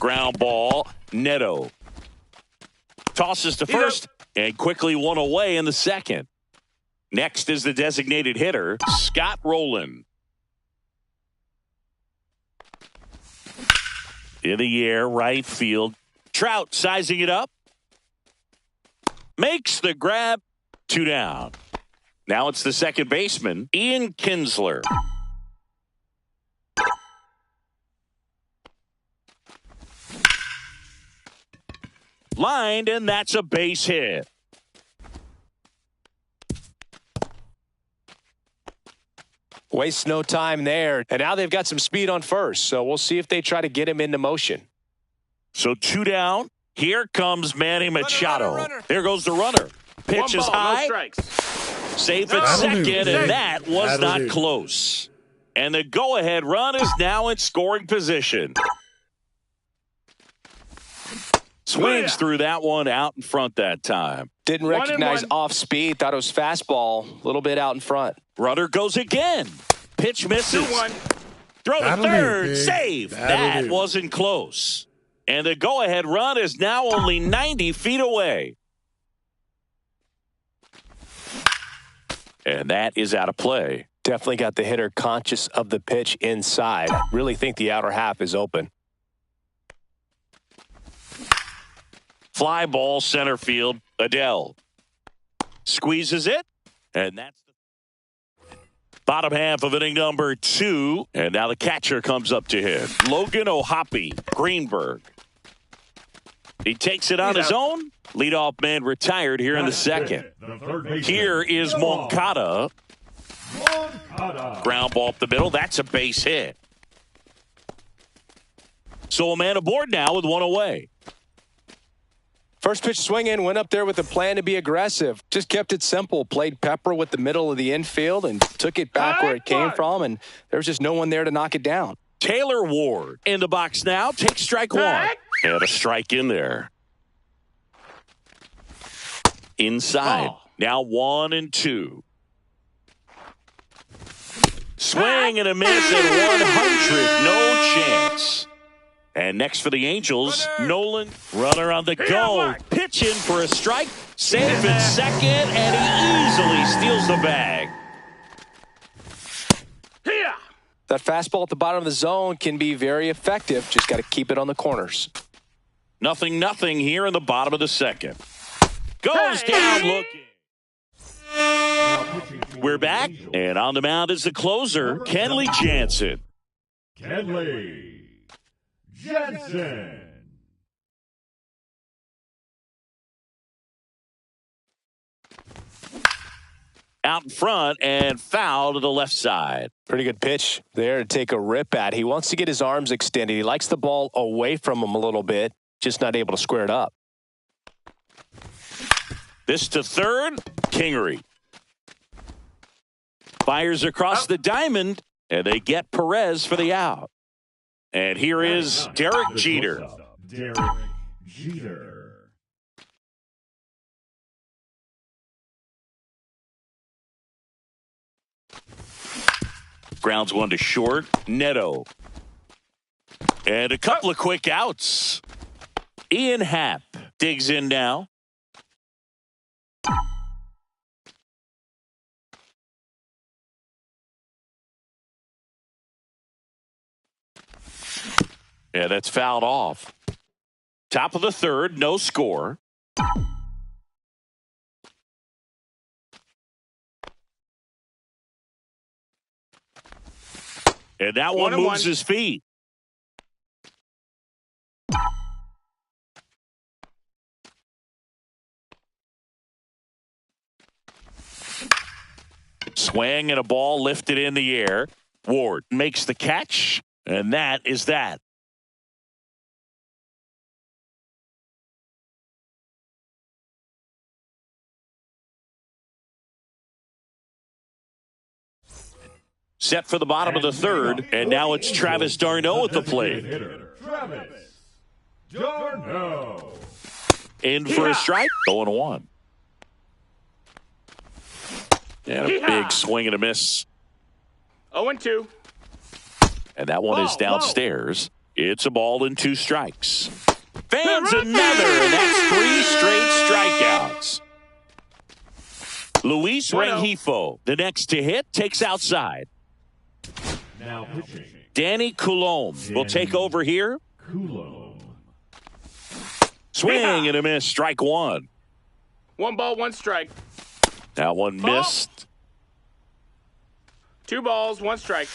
Ground ball, Neto. Tosses to first and quickly one away in the second. Next is the designated hitter, Scott Rowland. In the air, right field. Trout sizing it up. Makes the grab. 2 down. Now it's the second baseman, Ian Kinsler. Lined, and that's a base hit. Wastes no time there. And now they've got some speed on first. So we'll see if they try to get him into motion. So 2 down. Here comes Manny Machado. Runner. There goes the runner. Pitch is high. No strikes. Safe at second, and that was not close. And the go-ahead run is now in scoring position. Swings through that one out in front that time. Didn't recognize off speed. Thought it was fastball. A little bit out in front. Runner goes again. Pitch misses. 2-1. Throw to third. Save. That wasn't close. And the go-ahead run is now only 90 feet away. And that is out of play. Definitely got the hitter conscious of the pitch inside. Really think the outer half is open. Fly ball center field. Adele squeezes it. And that's the bottom half of inning number 2. And now the catcher comes up to him. Logan O'Hoppe, Greenberg. He takes it on his own. Leadoff man retired here in the second. Here is Moncada. Ground ball up the middle. That's a base hit. So a man aboard now with 1 away. First pitch swinging, went up there with a plan to be aggressive. Just kept it simple. Played pepper with the middle of the infield and took it back where it came from. And there was just no one there to knock it down. Taylor Ward in the box now. Takes strike 1. And a strike in there. Inside. Now 1-2. Swing and a miss at 100. No chance. And next for the Angels, Nolan. Runner on the go. Pitch in for a strike. Safe at second, and he easily steals the bag. That fastball at the bottom of the zone can be very effective. Just got to keep it on the corners. 0-0 here in the bottom of the second. Goes down looking. We're back, and on the mound is the closer, Kenley Jansen. Kenley Jansen. Out in front and foul to the left side. Pretty good pitch there to take a rip at. He wants to get his arms extended. He likes the ball away from him a little bit, just not able to square it up. This to third, Kingery. Fires across the diamond, and they get Perez for the out. And here is Derek Jeter. Derek Jeter. Grounds 1 to short. Neto. And a couple of quick outs. Ian Happ digs in now. Yeah, that's fouled off. Top of the third, no score. And that one moves his feet. Swing and a ball lifted in the air. Ward makes the catch, and that is that. Set for the bottom of the third, and now it's Travis d'Arnaud at the plate. Travis d'Arnaud. In for a strike, 0-1. And a big swing and a miss. 0-2. And that one is downstairs. It's a ball and 2 strikes. Fans another, and that's 3 straight strikeouts. Luis Rengifo, the next to hit, takes outside. Now pitching. Danny Coulombe will take over here. Coulombe. Swing and a miss, strike 1. 1 ball, 1 strike. That one missed. 2 balls, 1 strike.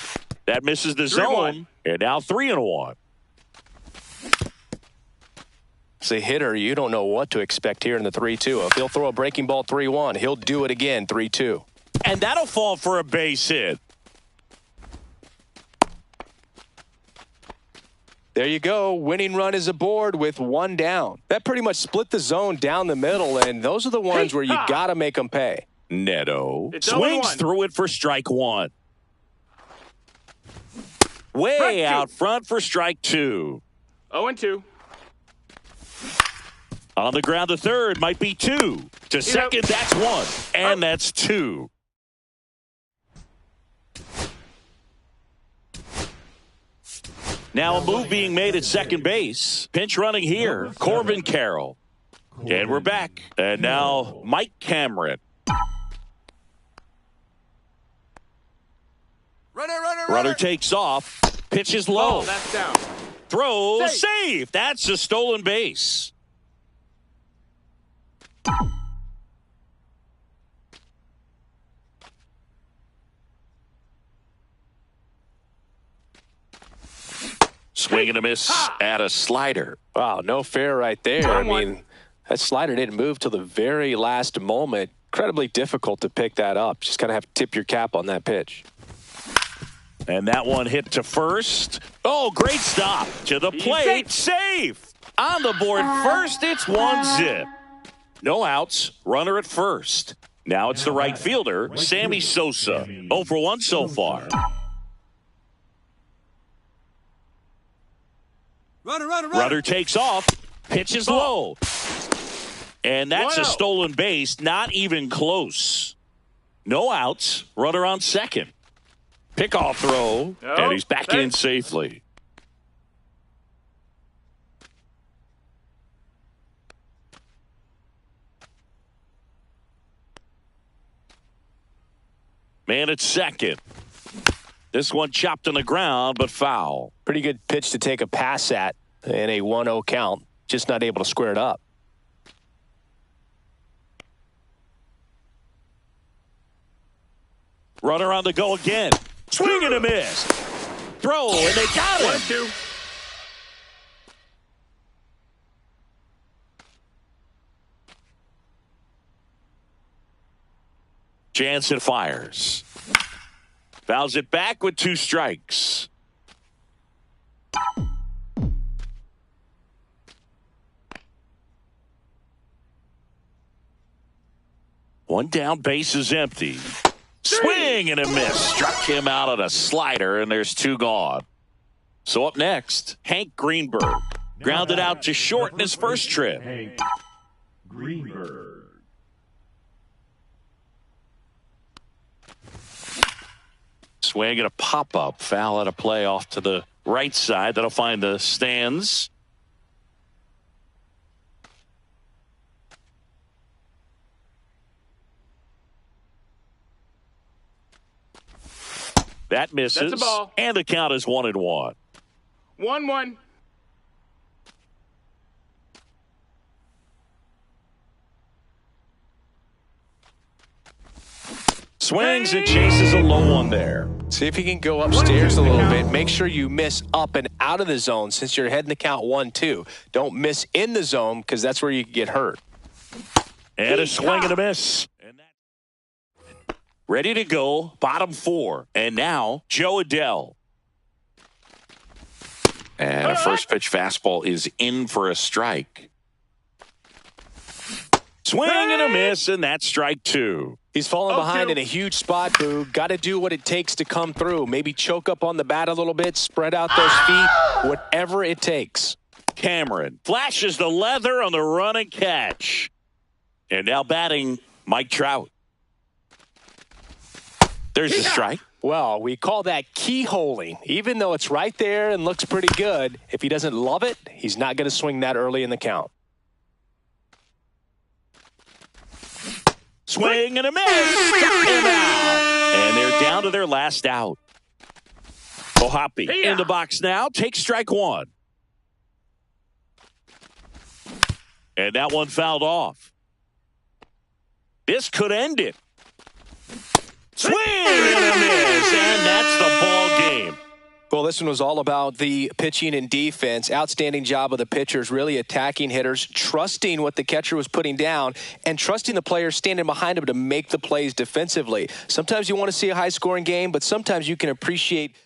That misses the 3-1. zone. And now 3-1. As a hitter, you don't know what to expect here in the 3-2. If he'll throw a breaking ball 3-1, he'll do it again 3-2. And that'll fall for a base hit. There you go. Winning run is aboard with 1 down. That pretty much split the zone down the middle, and those are the ones where you got to make them pay. Neto It's swings 0-1. through it for strike 1. Way out front for strike 2. 0-2. On the ground to third, might be 2. To second, that's 1. And that's 2. Now a move being made at second base. Pinch running here, Corbin Carroll. And we're back. And now Mike Cameron. Runner takes off. Pitch is low. Oh, that's down. Throw, Safe. safe. That's a stolen base. Swing and a miss at a slider. Wow, no fair right there. I 1-1. mean, that slider didn't move till the very last moment. Incredibly difficult to pick that up. Just kind of have to tip your cap on that pitch. And that one hit to first. Oh, great stop. To the plate. Safe. On the board first, it's 1-0. No outs. Runner at first. Now it's the right fielder, Sammy Sosa. 0 for 1 so far. Runner takes off. Pitch is low. And that's a stolen base. Not even close. No outs. Runner on second. Pickoff throw. And he's back in safely. Man at second. This one chopped on the ground, but foul. Pretty good pitch to take a pass at in a 1-0 count. Just not able to square it up. Runner on the go again. Swing and a miss. Throw, and they got him. 1-2. Jansen fires. Fouls it back with 2 strikes. One down, base is empty. Swing and a miss. Struck him out on a slider, and there's 2 gone. So up next, Hank Greenberg. Grounded out to short in his first trip. Hank Greenberg. Swing and a pop-up. Foul at a play off to the right side. That'll find the stands. That misses. That's a ball. And the count is 1-1. 1-1. Swings and chases a low one there. See if you can go upstairs a little bit. Make sure you miss up and out of the zone since you're heading to count 1-2. Don't miss in the zone because that's where you can get hurt. And a swing and a miss. And that ready to go, bottom 4. And now, Joe Adele. And a first pitch fastball is in for a strike. Swing and a miss, and that's strike 2. He's falling behind in a huge spot, Boo. Got to do what it takes to come through. Maybe choke up on the bat a little bit, spread out those feet, whatever it takes. Cameron flashes the leather on the run and catch. And now batting, Mike Trout. There's the strike. Well, we call that keyholing. Even though it's right there and looks pretty good, if he doesn't love it, he's not going to swing that early in the count. Swing and a miss. Got him out. And they're down to their last out. Ohapi in the box now. Takes strike one. And that one fouled off. This could end it. Swing and a miss. And that's the ball game. Well, this one was all about the pitching and defense. Outstanding job of the pitchers, really attacking hitters, trusting what the catcher was putting down, and trusting the players standing behind him to make the plays defensively. Sometimes you want to see a high-scoring game, but sometimes you can appreciate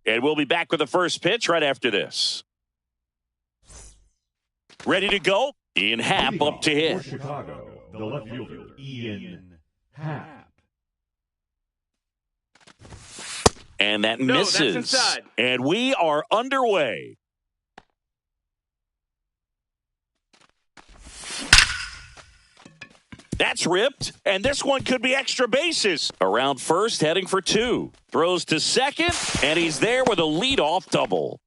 And we'll be back with the first pitch right after this. Ready to go? Ian Happ up to hit. For Chicago, the left fielder, Ian Happ. And that No, that's misses. inside. And we are underway. That's ripped, and this one could be extra bases. Around first, heading for two. Throws to second, and he's there with a leadoff double.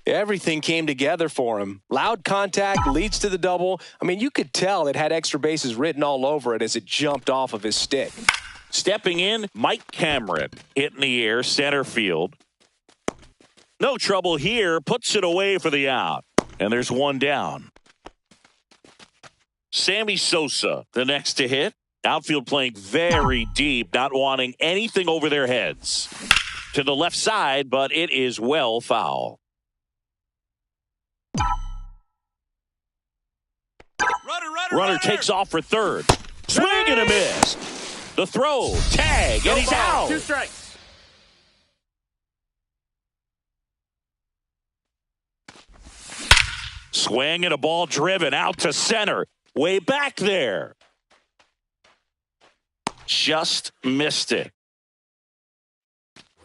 Everything came together for him. Loud contact leads to the double. I mean, you could tell it had extra bases written all over it as it jumped off of his stick. Stepping in, Mike Cameron. Hit in the air, center field. No trouble here, puts it away for the out. And there's one down. Sammy Sosa, the next to hit. Outfield playing very deep, not wanting anything over their heads. To the left side, but it is well foul. Runner takes off for third. Swing and a miss. The throw, tag, and he's out. 2 strikes. Swing and a ball driven out to center. Way back there. Just missed it.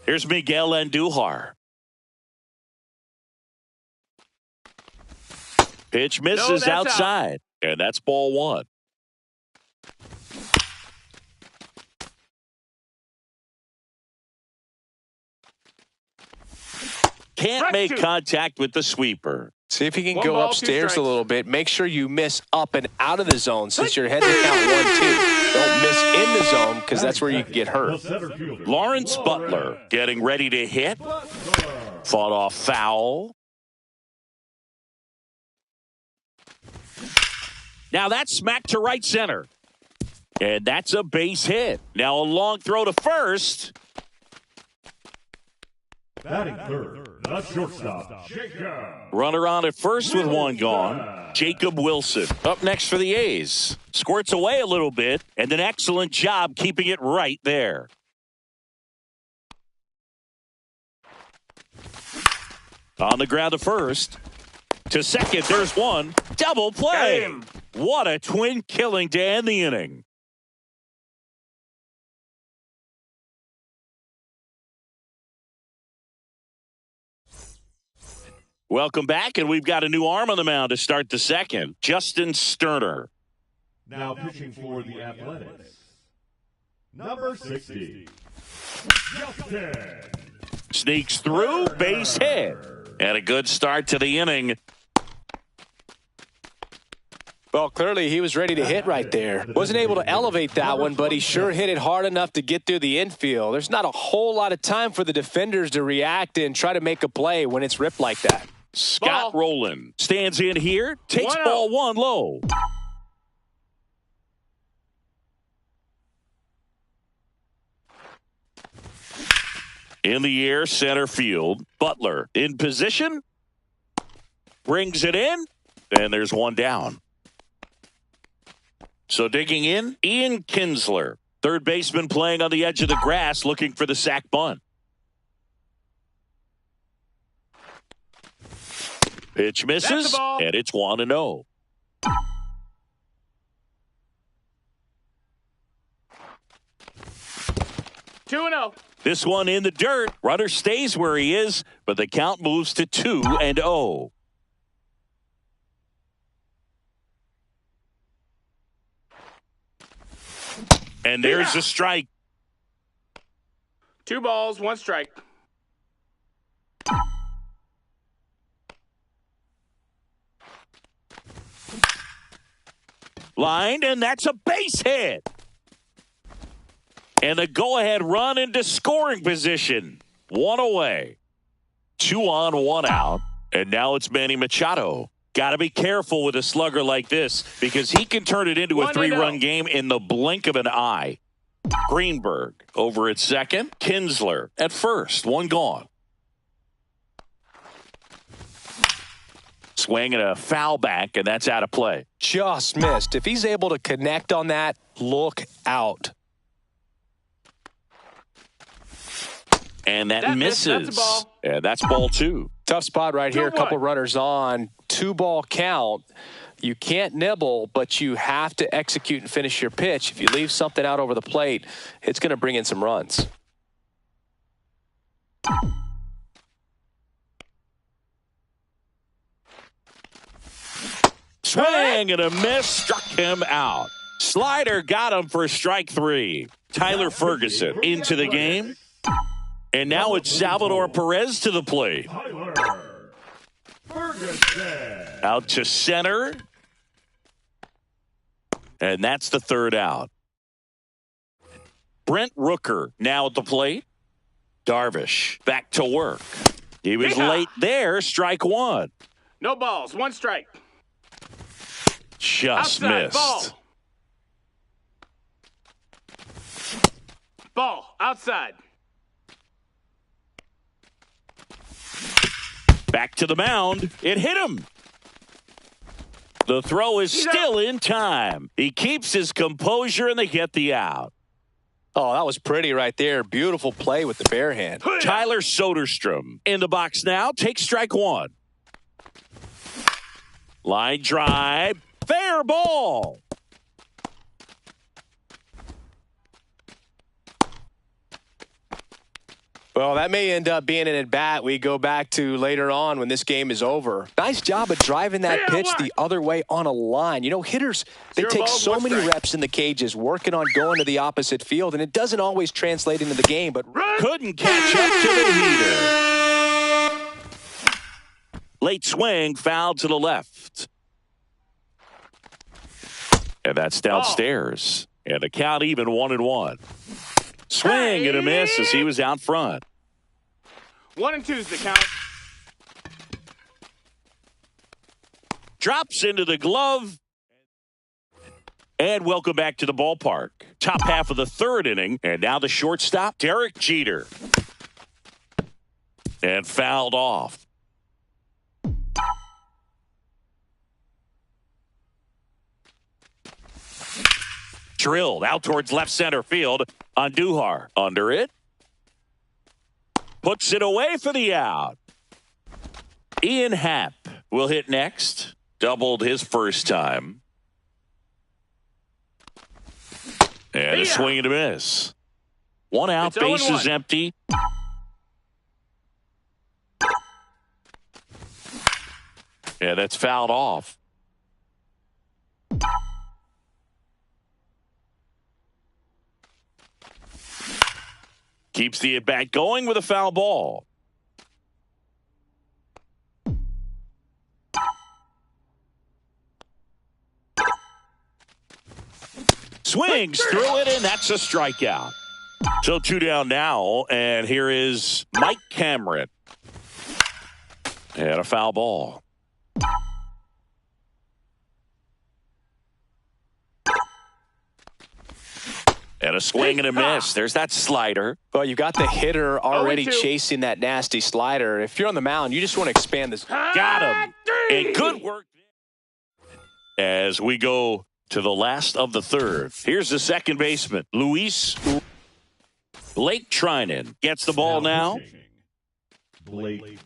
Here's Miguel Andujar. Pitch misses that's outside. And that's ball one. Can't make contact with the sweeper. See if you can One go ball, 2 upstairs a strikes. little bit. Make sure you miss up and out of the zone since you're heading to count 1-2. Don't miss in the zone because that's where you can get hurt. Lawrence Butler getting ready to hit. Fought off foul. Now that's smacked to right center. And that's a base hit. Now a long throw to first. Batting third, the shortstop, Jacob. Runner on at first with one gone. Jacob Wilson up next for the A's. Squirts away a little bit, and an excellent job keeping it right there. On the ground to first. To second, there's one. Double play. What a twin killing to end the inning. Welcome back, and we've got a new arm on the mound to start the second. Justin Sterner. Now pitching for the Athletics, number 60, Justin. Sneaks through, base hit. And a good start to the inning. Well, clearly he was ready to hit right there. Wasn't able to elevate that one, but he sure hit it hard enough to get through the infield. There's not a whole lot of time for the defenders to react and try to make a play when it's ripped like that. Scott Rowland stands in here, takes ball one low. In the air, center field. Butler in position. Brings it in. And there's one down. So digging in, Ian Kinsler. Third baseman playing on the edge of the grass looking for the sac bunt. Pitch misses, and it's 1-0. Two and 0. This one in the dirt. Runner stays where he is, but the count moves to 2-0. And there's a strike. 2 balls, 1 strike. Lined, and that's a base hit. And a go-ahead run into scoring position. One away. 2 on, 1 out. And now it's Manny Machado. Got to be careful with a slugger like this because he can turn it into a 3-run game in the blink of an eye. Greenberg over at second. Kinsler at first. One gone. Swing and a foul back, and that's out of play. Just missed. If he's able to connect on that, look out. And that misses. That's a ball. And that's ball 2. Tough spot right here. A 2-1. couple runners on. 2-ball count. You can't nibble, but you have to execute and finish your pitch. If you leave something out over the plate, it's going to bring in some runs. Swing and a miss. Struck him out. Slider got him for strike 3. Tyler Ferguson into the game. And now it's Salvador Perez to the plate. Tyler Ferguson. Out to center. And that's the 3rd out. Brent Rooker now at the plate. Darvish back to work. He was late there. Strike 1. No balls. 1 strike. Just Outside, missed. ball. Ball. Outside. Back to the mound. It hit him. The throw is still in time. He keeps his composure and they get the out. Oh, that was pretty right there. Beautiful play with the bare hand. Tyler Soderstrom in the box now. Takes strike 1. Line drive. Fair ball. Well, that may end up being an at-bat we go back to later on when this game is over. Nice job of driving that pitch the other way on a line. You know, hitters, they take so many reps in the cages working on going to the opposite field, and it doesn't always translate into the game, but couldn't catch up to the heater. Late swing, foul to the left. And that's downstairs. And the count even 1-1. Swing and a miss as he was out front. 1 and 2's the count. Drops into the glove. And welcome back to the ballpark. Top half of the 3rd inning. And now the shortstop, Derek Jeter. And fouled off. Drilled out towards left center field. Andujar under it. Puts it away for the out. Ian Happ will hit next. Doubled his first time. And a swing and a miss. 1 out, bases empty. Yeah, that's fouled off. Keeps the at-bat going with a foul ball. Swings through it, and that's a strikeout. So 2 down now, and here is Mike Cameron. And a foul ball. And a swing and a miss. There's that slider. well, you got the hitter already chasing that nasty slider. If you're on the mound, you just want to expand this. Got him. And good work. As we go to the last of the 3rd. Here's the second baseman, Luis Blake Trinan. Gets the ball now. Blake.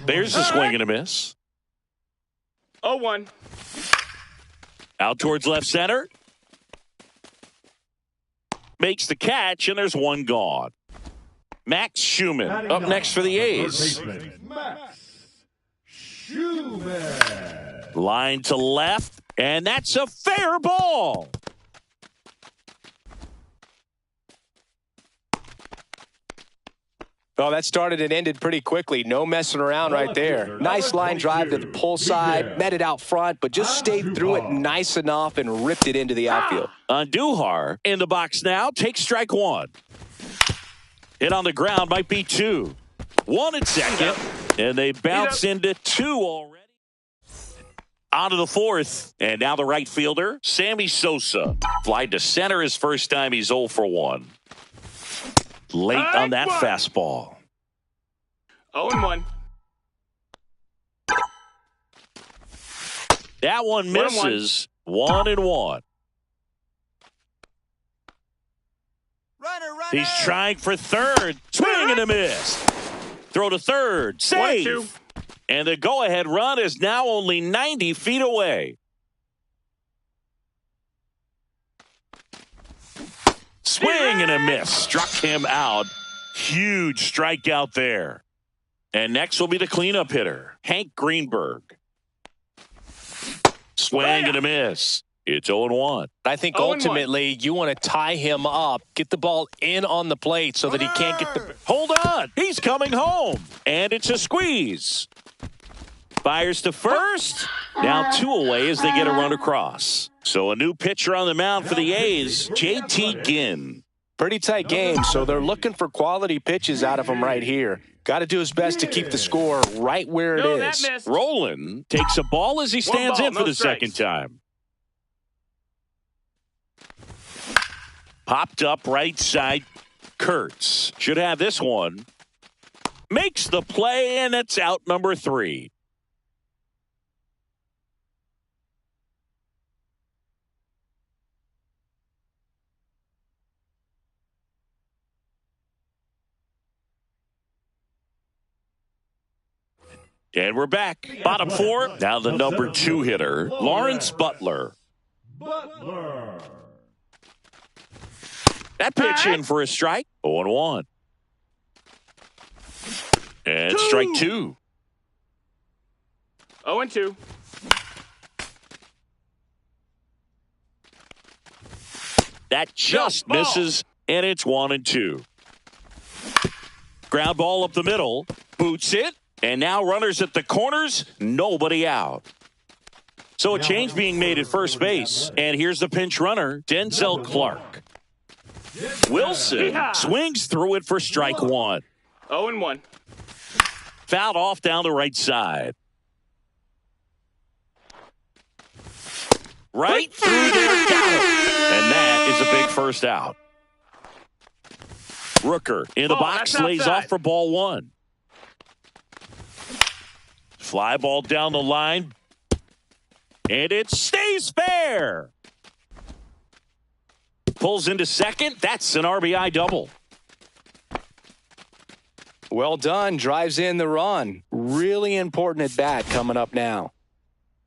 There's a swing and a miss. 0-1. Out towards left center. Makes the catch, and there's 1 gone. Max Schumann up next for the A's. Max Schumann. Line to left, and that's a fair ball. Oh, that started and ended pretty quickly. No messing around right there. Nice line drive to the pull side, met it out front, but just stayed through it nice enough and ripped it into the outfield. Andujar in the box now. Takes strike 1. Hit on the ground, might be 2. 1 at second, and they bounce into 2 already. On to the 4th, and now the right fielder, Sammy Sosa. Fly to center his first time. He's 0 for 1. Late on that fastball. 0-1. That one misses. 1-1. Runner He's trying for third. Swing and a miss. Throw to third. Safe. And the go-ahead run is now only 90 feet away. Swing and a miss. Struck him out. Huge strikeout there. And next will be the cleanup hitter, Hank Greenberg. Swing and a miss. It's 0-1. I think ultimately you want to tie him up, get the ball in on the plate so that he can't get the... Hold on. He's coming home. And it's a squeeze. Fires to first. Now 2 away as they get a run across. So a new pitcher on the mound for the A's, J.T. Ginn. Pretty tight game, so they're looking for quality pitches out of him right here. Got to do his best to keep the score right where it is. Roland takes a ball as he stands in for the second time. Popped up right side. Kurtz should have this one. Makes the play, and it's out number 3. And we're back. Bottom 4. Now the number 2 hitter, Lawrence Butler. That pitch in for a strike. 0-1. And strike 2. 0-2. That just misses, and it's 1-2. Ground ball up the middle. Boots it. And now runners at the corners. Nobody out. So a change being made at first base. And here's the pinch runner, Denzel Clark. Wilson swings through it for strike 1. 0-1. Fouled off down the right side. Right through there, got him. And that is a big first out. Rooker in the box, lays off for ball 1. Fly ball down the line. And it stays fair. Pulls into second. That's an RBI double. Well done. Drives in the run. Really important at bat coming up now.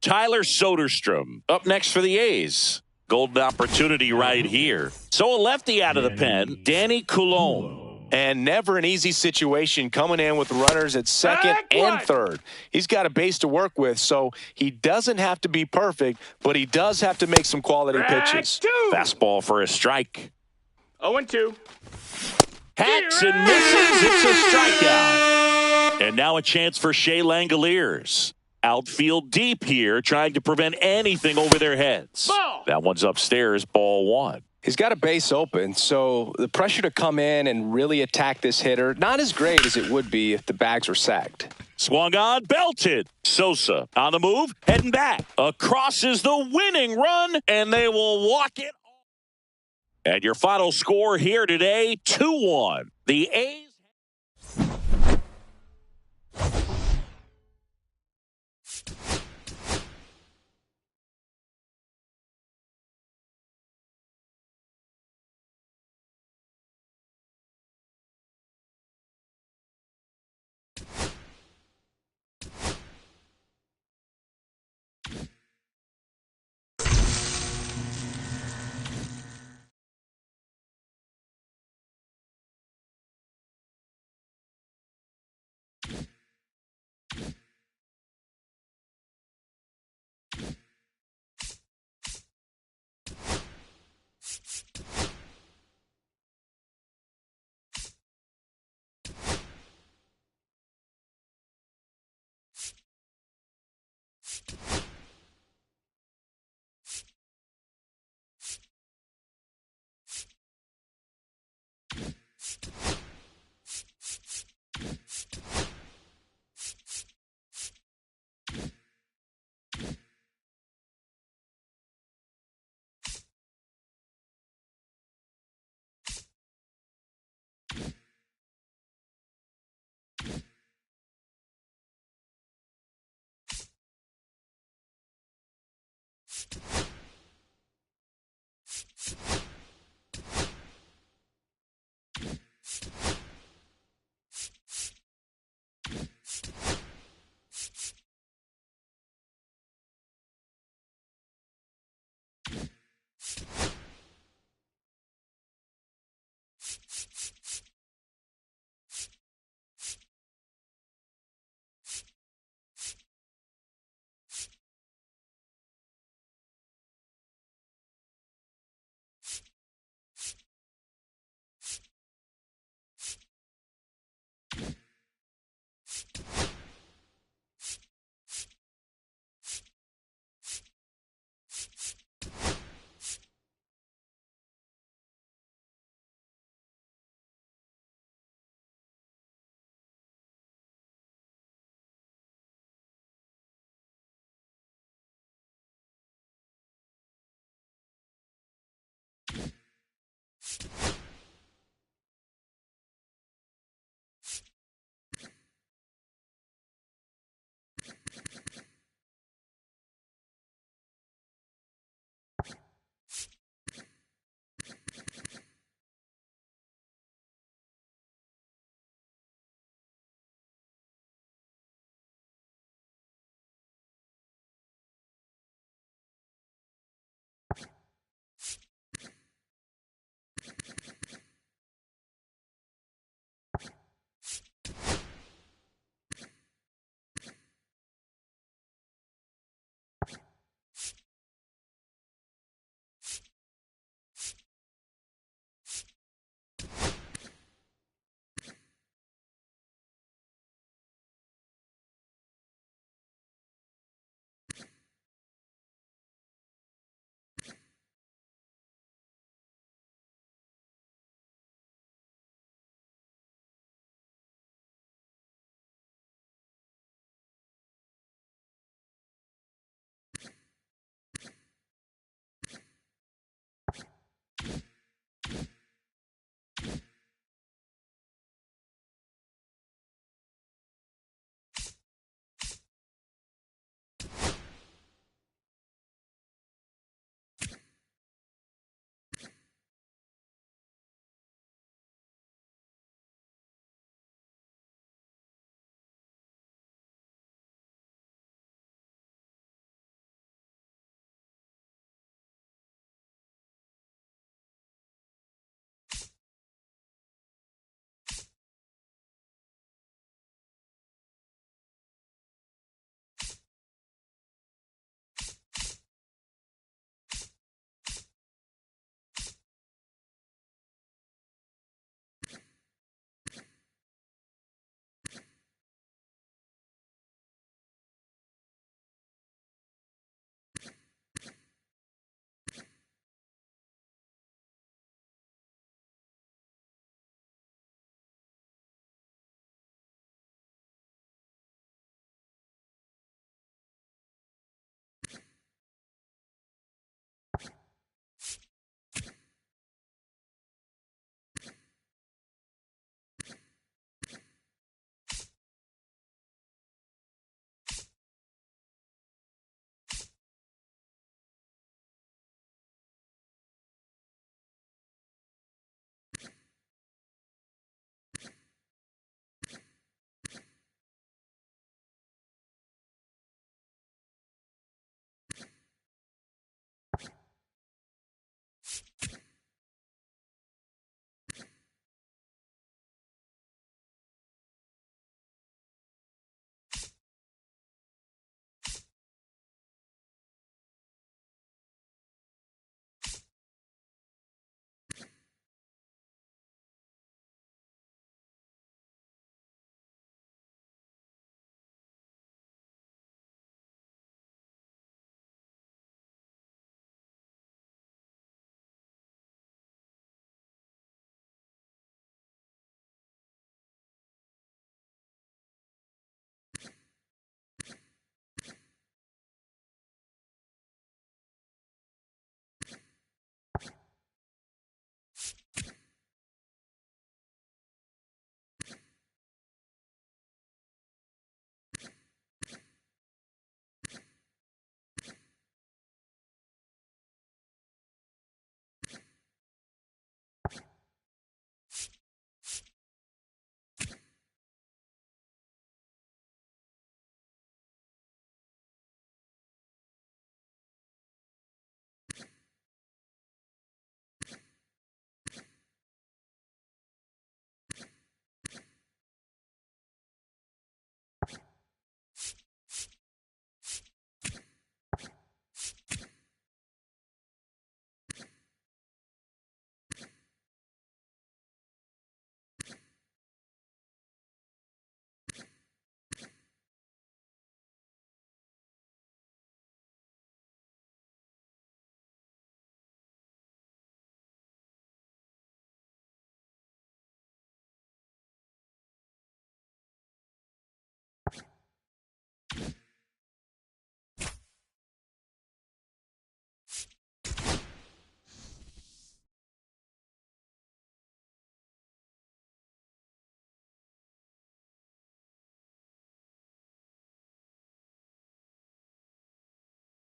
Tyler Soderstrom up next for the A's. Golden opportunity right here. So a lefty out of the pen, Danny Coulombe. And never an easy situation coming in with runners at second and third. He's got a base to work with, so he doesn't have to be perfect, but he does have to make some quality pitches. Fastball for a strike. 0-2. Hacks and misses. It's a strikeout. And now a chance for Shea Langoliers. Outfield deep here, trying to prevent anything over their heads. Ball. That one's upstairs, ball 1. He's got a base open, so the pressure to come in and really attack this hitter, not as great as it would be if the bags were sacked. Swung on, belted. Sosa on the move, heading back. Across is the winning run, and they will walk it. And your final score here today, 2-1. The A's